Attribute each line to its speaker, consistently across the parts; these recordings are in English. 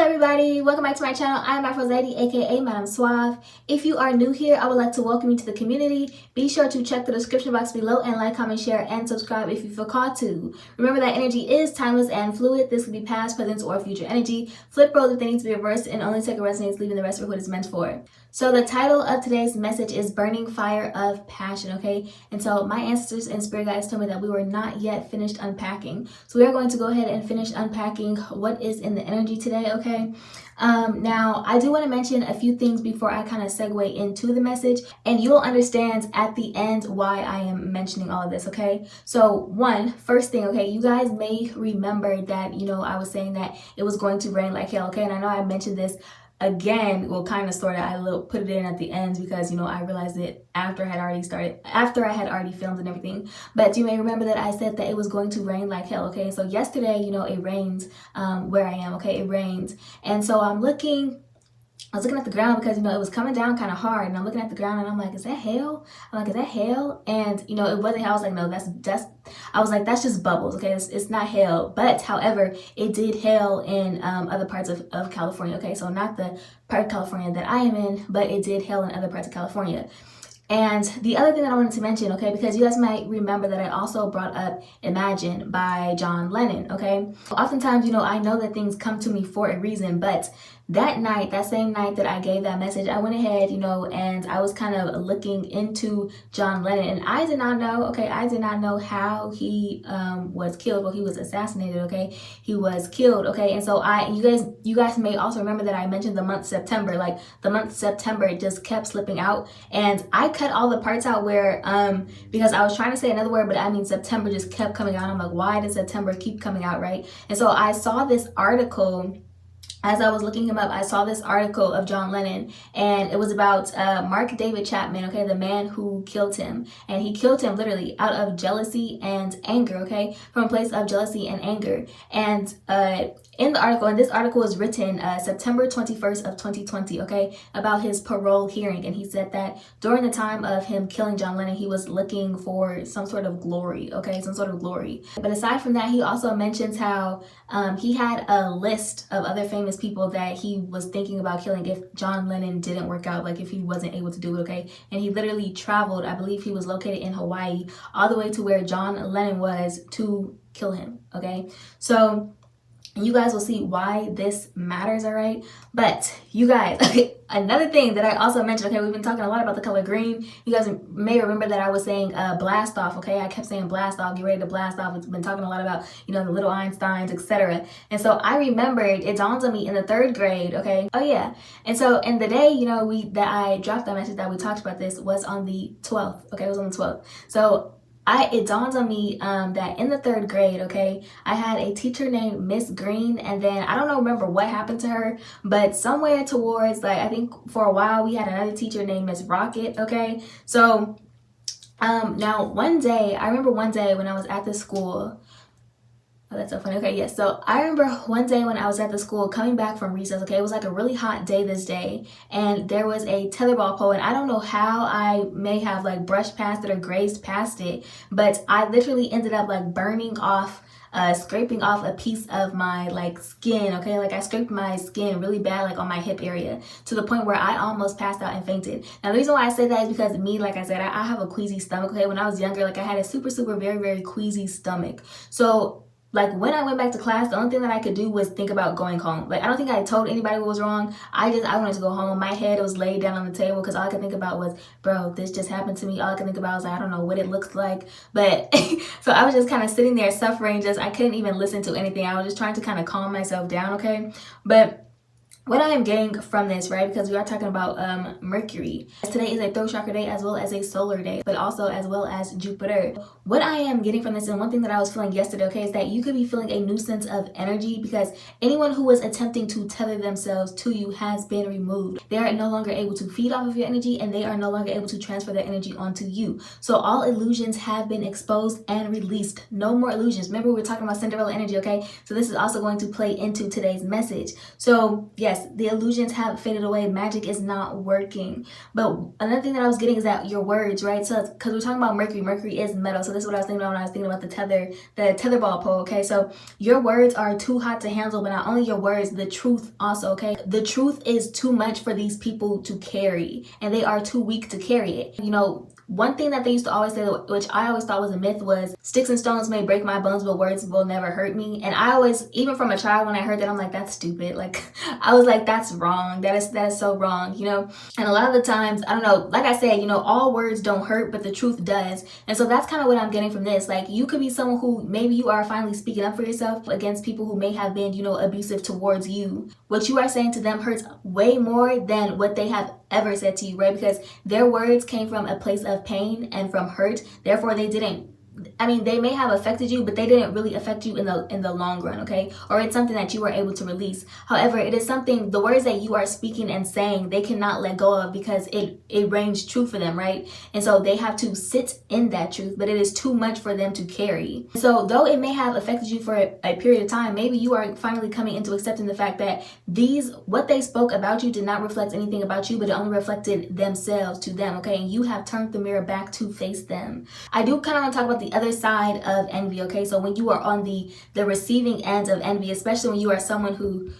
Speaker 1: everybody, welcome back to my channel. I am Aphrodite, aka Madame Suave. If you are new here, I would like to welcome you to the community. Be sure to check the description box below and like, comment, share, and subscribe if you feel called to. Remember that energy is timeless and fluid. This could be past, present, or future energy. Flip roles if they need to be reversed, and only take a resonates, leaving the rest for what it's meant for. So the title of today's message is Burning Fire of Passion, okay? And so my ancestors and spirit guides told me that we were not yet finished unpacking. So we are going to go ahead and finish unpacking what is in the energy today, okay? Now, I do want to mention a few things before I kind of segue into the message, and you'll understand at the end why I am mentioning all of this, okay? So first thing, okay, you guys may remember that, I was saying that it was going to rain like hell, okay? And I know I mentioned this again, well, kind of, sort of, I put it in at the end because, I realized it after I had already filmed and everything. But you may remember that I said that it was going to rain like hell, okay? So yesterday, it rained where I am, okay? It rained. And so I was looking at the ground because, it was coming down kind of hard. And I'm looking at the ground and I'm like, is that hail? I'm like, is that hail? And, it wasn't hail. I was like, no, that's just bubbles, okay? It's not hail. But, however, it did hail in other parts of California, okay? So not the part of California that I am in, but it did hail in other parts of California. And the other thing that I wanted to mention, okay, because you guys might remember that I also brought up Imagine by John Lennon, okay? Oftentimes, I know that things come to me for a reason, but that same night that I gave that message, I went ahead, and I was kind of looking into John Lennon, and I did not know how he was killed. Well, he was assassinated, okay? He was killed, okay? And so you guys may also remember that I mentioned the month September. Like, the month September, it just kept slipping out, and I cut all the parts out where, because I was trying to say another word, but September just kept coming out. I'm like, why does September keep coming out, right? And so I saw this article. As I was looking him up, I saw this article of John Lennon, and it was about Mark David Chapman, okay, the man who killed him. And he killed him literally out of jealousy and anger, okay, from a place of jealousy and anger. And this article was written September 21st of 2020, okay, about his parole hearing. And he said that during the time of him killing John Lennon, he was looking for some sort of glory, okay, some sort of glory. But aside from that, he also mentions how he had a list of other famous people that he was thinking about killing if John Lennon didn't work out, like if he wasn't able to do it, okay? And he literally traveled, I believe he was located in Hawaii, all the way to where John Lennon was to kill him, okay? So you guys will see why this matters, all right? But you guys, okay, another thing that I also mentioned, okay, we've been talking a lot about the color green. You guys may remember that I was saying blast off, okay? I kept saying blast off, get ready to blast off. It's been talking a lot about, the little Einsteins, etc. And so I remembered, it dawned on me in the 3rd grade, okay? Oh yeah. And so in the day, that I dropped that message that we talked about this was on the 12th, okay? It was on the 12th. So it dawned on me that in the 3rd grade, okay, I had a teacher named Miss Green, and then I don't remember what happened to her, but somewhere towards, like, I think for a while we had another teacher named Miss Rocket, okay? So now I remember one day when I was at the school. Oh, that's so funny. Okay, yes. So I remember one day when I was at the school coming back from recess, okay, it was like a really hot day this day, and there was a tetherball pole, and I don't know how I may have like brushed past it or grazed past it, but I literally ended up like burning off, scraping off a piece of my like skin, okay? Like I scraped my skin really bad, like on my hip area, to the point where I almost passed out and fainted. Now the reason why I say that is because me, like I said, I have a queasy stomach, okay? When I was younger, like I had a super, very, very queasy stomach. So like when I went back to class, the only thing that I could do was think about going home. Like I don't think I told anybody what was wrong. I wanted to go home. My head was laid down on the table because all I could think about was, bro, this just happened to me. All I could think about was, I don't know what it looks like. But so I was just kind of sitting there suffering. I couldn't even listen to anything. I was just trying to kind of calm myself down, okay? But what I am getting from this, right, because we are talking about Mercury. Today is a throat chakra day as well as a solar day, but also as well as Jupiter. What I am getting from this, and one thing that I was feeling yesterday, okay, is that you could be feeling a new sense of energy because anyone who was attempting to tether themselves to you has been removed. They are no longer able to feed off of your energy, and they are no longer able to transfer their energy onto you. So all illusions have been exposed and released. No more illusions. Remember, we were talking about Cinderella energy, okay? So this is also going to play into today's message. So yeah, yes, the illusions have faded away. Magic is not working. But another thing that I was getting is that your words, right? So, because we're talking about Mercury. Mercury is metal. So this is what I was thinking about when I was thinking about the tetherball pole, okay? So your words are too hot to handle, but not only your words, the truth also, okay? The truth is too much for these people to carry, and they are too weak to carry it. You know, one thing that they used to always say, which I always thought was a myth, was sticks and stones may break my bones, but words will never hurt me. And I always, even from a child, when I heard that, I'm like, that's stupid. Like, I was like, that's wrong. That is so wrong, you know? And a lot of the times, I don't know, like I said, you know, all words don't hurt, but the truth does. And so that's kind of what I'm getting from this. Like, you could be someone who maybe you are finally speaking up for yourself against people who may have been, you know, abusive towards you. What you are saying to them hurts way more than what they have ever said to you, right? Because their words came from a place of pain and from hurt. Therefore, they may have affected you, but they didn't really affect you in the long run, okay? Or it's something that you were able to release. However, it is something, the words that you are speaking and saying, they cannot let go of because it reigns true for them, right? And so they have to sit in that truth, but it is too much for them to carry. So though it may have affected you for a period of time, maybe you are finally coming into accepting the fact that what they spoke about you did not reflect anything about you, but it only reflected themselves to them, okay? And you have turned the mirror back to face them. I do kind of want to talk about the other side of envy, okay? So when you are on the receiving end of envy, especially when you are someone who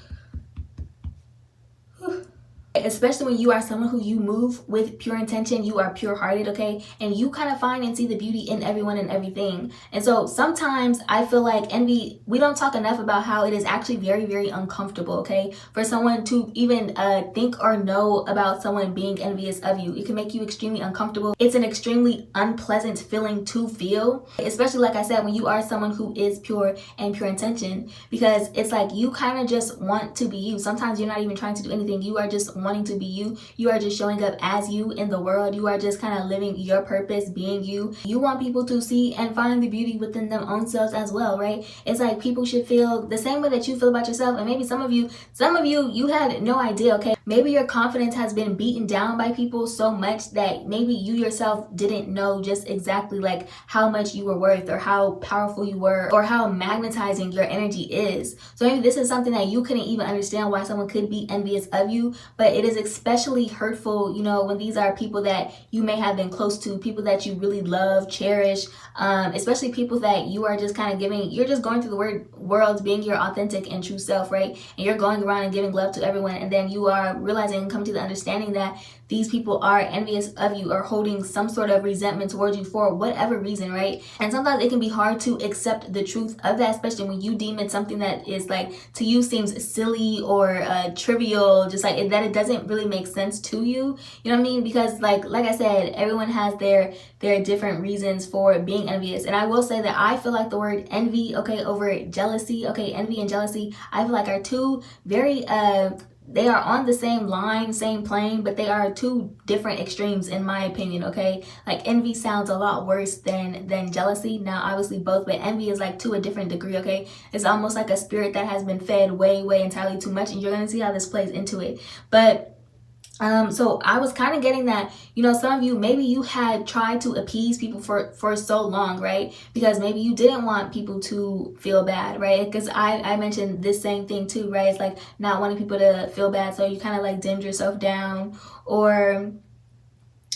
Speaker 1: you move with pure intention, you are pure-hearted, okay? And you kind of find and see the beauty in everyone and everything. And so sometimes I feel like envy, we don't talk enough about how it is actually very, very uncomfortable, okay? For someone to even think or know about someone being envious of you. It can make you extremely uncomfortable. It's an extremely unpleasant feeling to feel, especially like I said, when you are someone who is pure and pure intention, because it's like you kind of just want to be you. Sometimes you're not even trying to do anything. You are just wanting to be you. You are just showing up as you in the world. You are just kind of living your purpose, being you. You want people to see and find the beauty within their own selves as well, right? It's like people should feel the same way that you feel about yourself. And maybe some of you, you had no idea, okay? Maybe your confidence has been beaten down by people so much that maybe you yourself didn't know just exactly like how much you were worth or how powerful you were or how magnetizing your energy is. So maybe this is something that you couldn't even understand why someone could be envious of you, but it is especially hurtful, you know, when these are people that you may have been close to, people that you really love, cherish, especially people that you are just kind of you're just going through the world being your authentic and true self, right? And you're going around and giving love to everyone, and then you are realizing and coming to the understanding that these people are envious of you or holding some sort of resentment towards you for whatever reason, right? And sometimes it can be hard to accept the truth of that, especially when you deem it something that is like to you seems silly or trivial, just like that it doesn't really make sense to you. You know what I mean? Because like I said, everyone has their different reasons for being envious. And I will say that I feel like the word envy, okay, over jealousy, okay, envy and jealousy, I feel like are two very they are on the same line, same plane, but they are two different extremes in my opinion, okay? Like envy sounds a lot worse than jealousy. Now, obviously both, but envy is like to a different degree, okay? It's almost like a spirit that has been fed way entirely too much, and you're going to see how this plays into it. But so I was kind of getting that, you know, some of you, maybe you had tried to appease people for so long, right? Because maybe you didn't want people to feel bad, right? Because I mentioned this same thing too, right? It's like not wanting people to feel bad. So you kind of like dimmed yourself down, or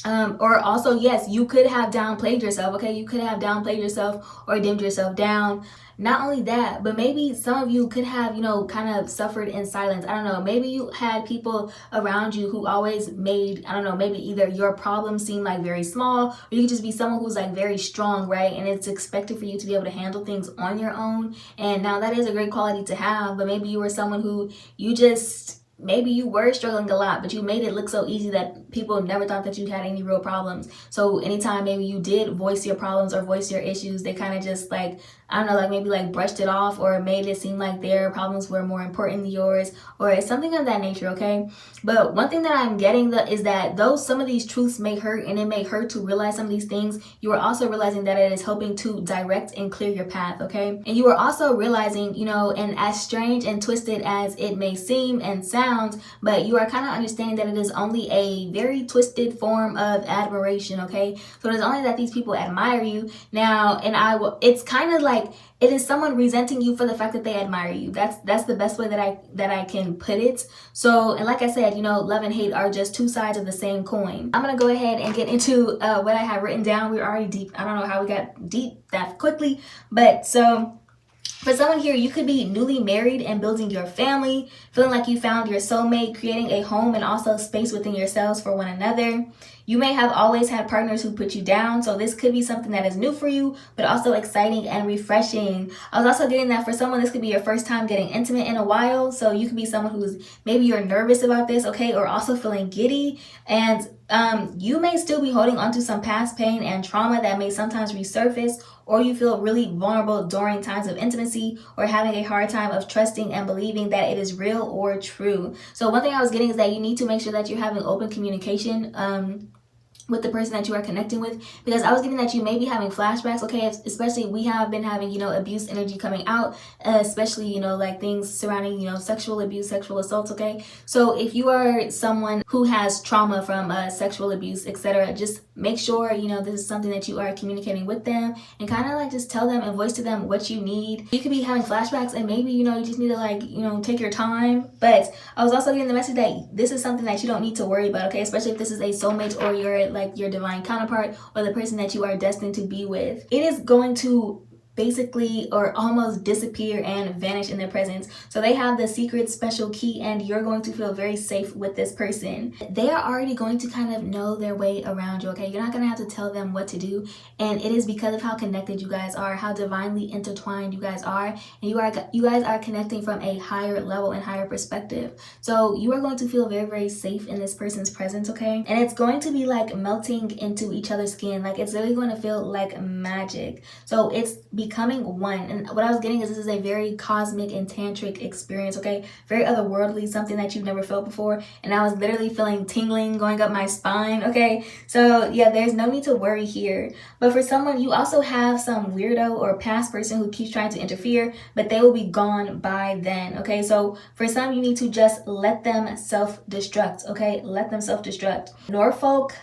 Speaker 1: also, yes, you could have downplayed yourself, okay? You could have downplayed yourself or dimmed yourself down. Not only that, but maybe some of you could have, you know, kind of suffered in silence. I don't know. Maybe you had people around you who always made, I don't know, maybe either your problem seem like very small, or you could just be someone who's like very strong, right? And it's expected for you to be able to handle things on your own. And now that is a great quality to have, but maybe you were someone who maybe you were struggling a lot, but you made it look so easy that people never thought that you had any real problems. So anytime maybe you did voice your problems or voice your issues, they kind of just like, I don't know, like maybe like brushed it off or made it seem like their problems were more important than yours or something of that nature, okay? But one thing that I'm getting is that though some of these truths may hurt, and it may hurt to realize some of these things, you are also realizing that it is helping to direct and clear your path, okay? And you are also realizing, you know, and as strange and twisted as it may seem and sound, but you are kind of understanding that it is only a very twisted form of admiration, okay? So it is only that these people admire you now, and it's kind of like like it is someone resenting you for the fact that they admire you. That's the best way that I can put it. So, and like I said, you know, love and hate are just two sides of the same coin. I'm gonna go ahead and get into what I have written down. We're already deep. I don't know how we got deep that quickly, but so for someone here, you could be newly married and building your family, feeling like you found your soulmate, creating a home and also space within yourselves for one another. You may have always had partners who put you down, so this could be something that is new for you, but also exciting and refreshing. I was also getting that for someone, this could be your first time getting intimate in a while, so you could be someone who's, maybe you're nervous about this, okay, or also feeling giddy, and you may still be holding on to some past pain and trauma that may sometimes resurface, or you feel really vulnerable during times of intimacy, or having a hard time of trusting and believing that it is real or true. So one thing I was getting is that you need to make sure that you're having open communication with the person that you are connecting with, because I was getting that you may be having flashbacks, okay, especially we have been having, you know, abuse energy coming out, especially, you know, like things surrounding, you know, sexual abuse, sexual assaults, okay? So if you are someone who has trauma from sexual abuse, etc., just make sure, you know, this is something that you are communicating with them, and kind of like just tell them and voice to them what you need. You could be having flashbacks and maybe, you know, you just need to like, you know, take your time. But I was also getting the message that this is something that you don't need to worry about, okay? Especially if this is a soulmate or your like your divine counterpart or the person that you are destined to be with. It is going to basically or almost disappear and vanish in their presence. So they have the secret special key, and you're going to feel very safe with this person. They are already going to kind of know their way around you, okay? You're not going to have to tell them what to do, and it is because of how connected you guys are, how divinely intertwined you guys are, and you guys are connecting from a higher level and higher perspective. So you are going to feel very, very safe in this person's presence, okay? And it's going to be like melting into each other's skin. Like it's really going to feel like magic. So it's becoming one. And what I was getting is this is a very cosmic and tantric experience, okay? Very otherworldly, something that you've never felt before. And I was literally feeling tingling going up my spine, okay? So yeah, there's no need to worry here. But for someone, you also have some weirdo or past person who keeps trying to interfere, but they will be gone by then, okay? So for some, you need to just let them self-destruct, okay? Let them self-destruct. Norfolk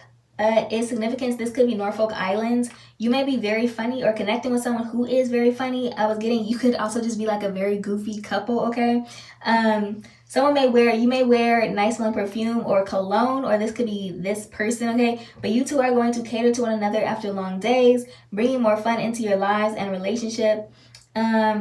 Speaker 1: is significance. This could be Norfolk Island. You may be very funny or connecting with someone who is very funny. I was getting, you could also just be like a very goofy couple, okay? You may wear nice smelling perfume or cologne, or this could be this person, okay? But you two are going to cater to one another after long days, bringing more fun into your lives and relationship.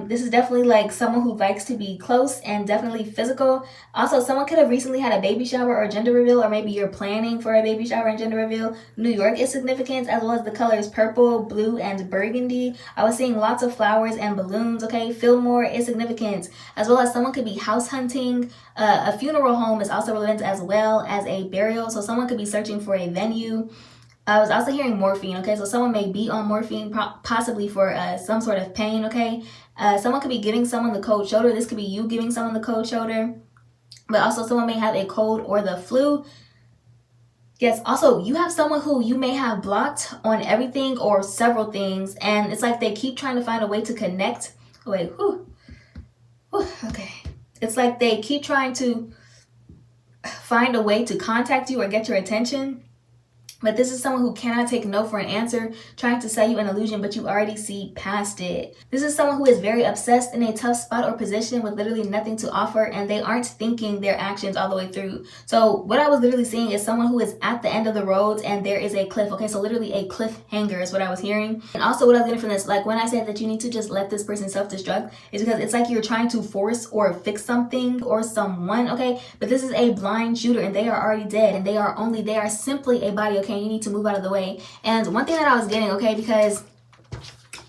Speaker 1: This is definitely like someone who likes to be close and definitely physical. Also, someone could have recently had a baby shower or gender reveal, or maybe you're planning for a baby shower and gender reveal. New York is significant, as well as the colors purple, blue, and burgundy. I was seeing lots of flowers and balloons, okay? Fillmore is significant, as well as someone could be house hunting. A funeral home is also relevant, as well as a burial. So someone could be searching for a venue. I was also hearing morphine, okay? So someone may be on morphine, possibly for some sort of pain, okay? Someone could be giving someone the cold shoulder. This could be you giving someone the cold shoulder. But also someone may have a cold or the flu. Yes, also you have someone who you may have blocked on everything or several things. And it's like they keep trying to find a way to connect. Oh, wait, okay. It's like they keep trying to find a way to contact you or get your attention. But this is someone who cannot take no for an answer, trying to sell you an illusion, but you already see past it. This is someone who is very obsessed in a tough spot or position with literally nothing to offer, and they aren't thinking their actions all the way through. So what I was literally seeing is someone who is at the end of the road and there is a cliff. Okay, so literally a cliffhanger is what I was hearing. And also what I was getting from this, like when I said that you need to just let this person self-destruct, is because it's like you're trying to force or fix something or someone, okay? But this is a blind shooter, and they are already dead, and they are simply a body, okay? You need to move out of the way. And one thing that I was getting, okay, because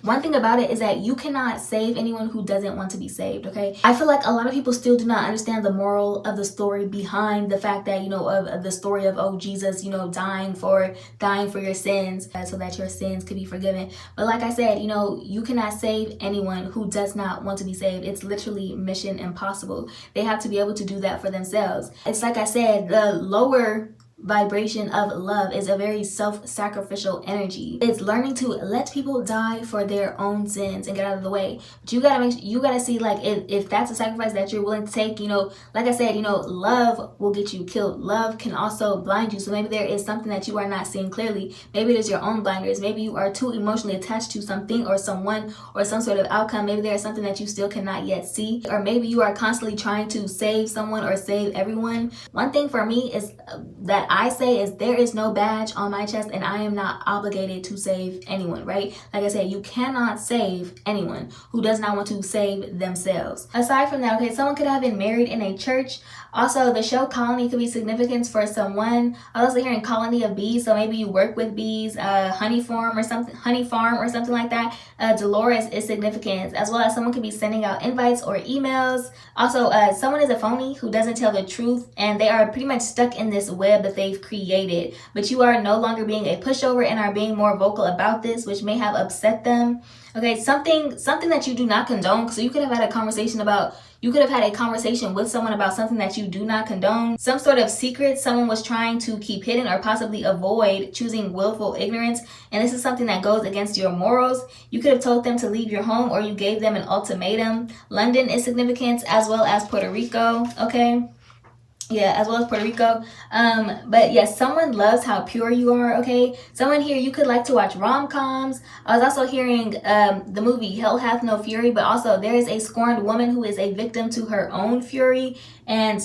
Speaker 1: one thing about it is that you cannot save anyone who doesn't want to be saved, okay? I feel like a lot of people still do not understand the moral of the story behind the fact that, you know, of the story of, oh, Jesus, you know, dying for your sins so that your sins could be forgiven. But like I said, you know, you cannot save anyone who does not want to be saved. It's literally mission impossible. They have to be able to do that for themselves. It's like I said, the lower vibration of love is a very self-sacrificial energy. It's learning to let people die for their own sins and get out of the way. But you gotta see, like, if that's a sacrifice that you're willing to take, you know, like I said, you know, love will get you killed. Love can also blind you. So maybe there is something that you are not seeing clearly. Maybe it is your own blinders. Maybe you are too emotionally attached to something or someone or some sort of outcome. Maybe there is something that you still cannot yet see. Or maybe you are constantly trying to save someone or save everyone. One thing for me is that I say is there is no badge on my chest and I am not obligated to save anyone, right? Like I said, you cannot save anyone who does not want to save themselves. Aside from that, okay, someone could have been married in a church. Also, the show Colony could be significant for someone. I was also hearing colony of bees, so maybe you work with bees, honey farm or something like that. Dolores is significant, as well as someone could be sending out invites or emails. Also, someone is a phony who doesn't tell the truth, and they are pretty much stuck in this web that they've created. But you are no longer being a pushover and are being more vocal about this, which may have upset them. Okay, something that you do not condone. So you could have had a conversation with someone about something that you do not condone. Some sort of secret someone was trying to keep hidden or possibly avoid, choosing willful ignorance. And this is something that goes against your morals. You could have told them to leave your home, or you gave them an ultimatum. London is significant, as well as Puerto Rico, okay? Yeah, as well as Puerto Rico. But yes, someone loves how pure you are, okay? Someone here, you could like to watch rom-coms. I was also hearing the movie Hell Hath No Fury, but also there is a scorned woman who is a victim to her own fury. And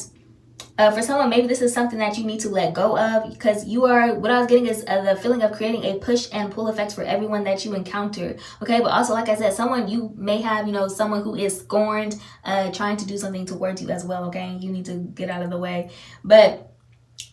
Speaker 1: for someone, maybe this is something that you need to let go of, because what I was getting is the feeling of creating a push and pull effect for everyone that you encounter, okay? But also, like I said, someone you may have, you know, someone who is scorned, trying to do something towards you as well, okay? You need to get out of the way. But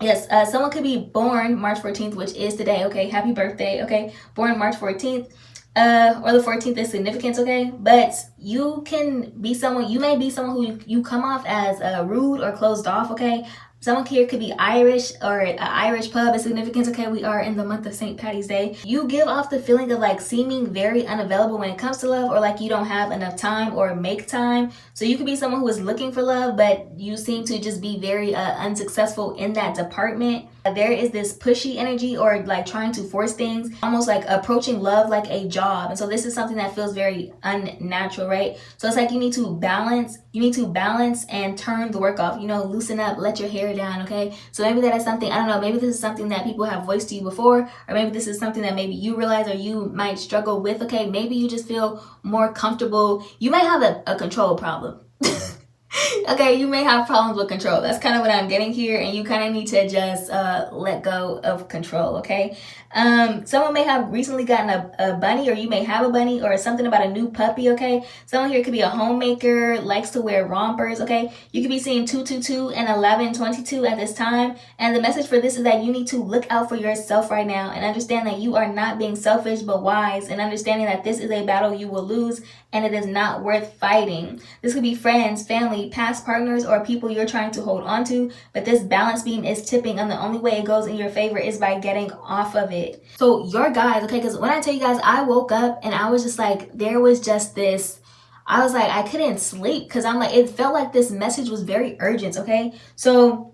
Speaker 1: yes, someone could be born March 14th, which is today, okay? Happy birthday, okay? Born March 14th. Or the 14th is significant, okay? But you may be someone who you come off as rude or closed off, okay? Someone here could be Irish, or an Irish pub is significant, okay? We are in the month of St. Patty's Day. You give off the feeling of like seeming very unavailable when it comes to love, or like you don't have enough time or make time. So you could be someone who is looking for love, but you seem to just be very unsuccessful in that department. There is this pushy energy, or like trying to force things, almost like approaching love like a job. And so this is something that feels very unnatural, right? So it's like you need to balance and turn the work off, you know, loosen up, let your hair down, okay? So maybe that is something, I don't know, maybe this is something that people have voiced to you before, or maybe this is something that maybe you realize or you might struggle with, okay? Maybe you just feel more comfortable. You might have a control problem. Okay, you may have problems with control. That's kind of what I'm getting here, and you kind of need to just let go of control, okay? Someone may have recently gotten a bunny, or you may have a bunny, or something about a new puppy, okay? Someone here could be a homemaker, likes to wear rompers, okay? You could be seeing 222 and 1122 at this time, and the message for this is that you need to look out for yourself right now and understand that you are not being selfish but wise, and understanding that this is a battle you will lose and it is not worth fighting. This could be friends, family, past partners, or people you're trying to hold on to, but this balance beam is tipping, and the only way it goes in your favor is by getting off of it. So your guys, okay, because when I tell you guys, I woke up and I was just like, there was just this, I was like, I couldn't sleep, because I'm like, it felt like this message was very urgent, okay? So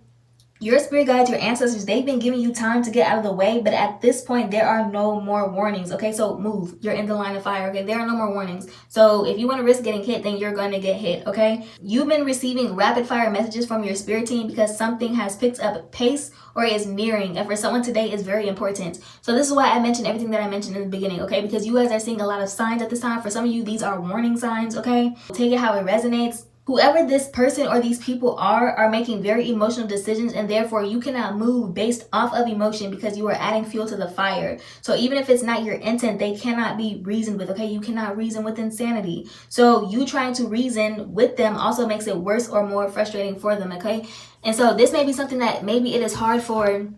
Speaker 1: your spirit guides, your ancestors, they've been giving you time to get out of the way, but at this point, there are no more warnings, okay? So move. You're in the line of fire, okay? There are no more warnings. So if you want to risk getting hit, then you're going to get hit, okay? You've been receiving rapid fire messages from your spirit team because something has picked up pace or is nearing, and for someone today is very important. So this is why I mentioned everything that I mentioned in the beginning, okay? Because you guys are seeing a lot of signs at this time. For some of you, these are warning signs, okay? Take it how it resonates. Whoever this person or these people are making very emotional decisions, and therefore you cannot move based off of emotion because you are adding fuel to the fire. So even if it's not your intent, they cannot be reasoned with, okay? You cannot reason with insanity. So you trying to reason with them also makes it worse or more frustrating for them, okay? And so this may be something that maybe it is hard for,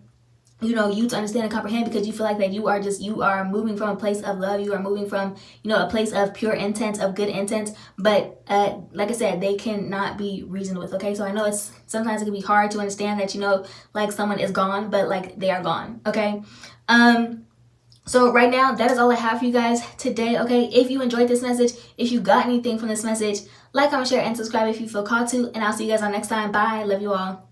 Speaker 1: you know, you to understand and comprehend, because you feel like that you are moving from a place of love, you are moving from, you know, a place of pure intent, of good intent, but like I said, they cannot be reasoned with, okay? So I know sometimes it can be hard to understand that, you know, like someone is gone, but like they are gone, okay? So right now, that is all I have for you guys today, okay? If you enjoyed this message, if you got anything from this message, like, comment, share, and subscribe if you feel called to, and I'll see you guys on next time. Bye. Love you all.